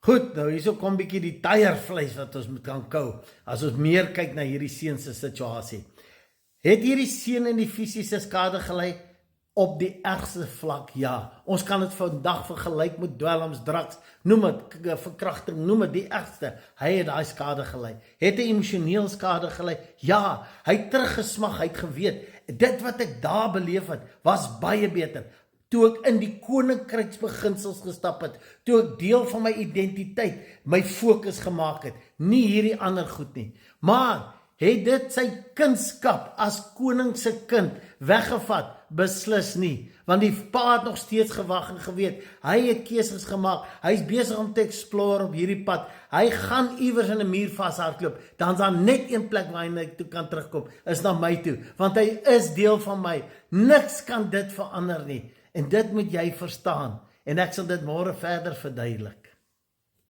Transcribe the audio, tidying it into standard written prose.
Goed, nou hierso kom bietjie die tyeervleis wat ons moet kan kou, as ons meer kyk na hierdie seun se situasie. Het hierdie seun in die fisiese skade gelei? Op die ergste vlak, ja. Ons kan dit vandag vergelyk met dwelms, drugs, noem het, verkrachting, noem het die ergste. Hy het daai skade gelei. Het hy emosioneel skade gelei? Ja, hy het teruggesmag, hy het geweet. Dit wat ek daar beleef het, was baie beter. Toe ek in die koninkryksbeginsels gestap het, toe ek deel van my identiteit, my fokus gemaak het, nie hierdie ander goed nie. Maar, het dit sy kindskap as koning se kind weggevat? Beslis nie, want die pa het nog steeds gewag en geweet, hy het keuses gemaak, hy is besig om te explore op hierdie pad, hy gaan iewers in 'n muur vashardloop, dan is daar net een plek waar hy toe kan terugkom, is na my toe, want hy is deel van my, niks kan dit verander nie, en dit moet jy verstaan, en ek sal dit môre verder verduidelik.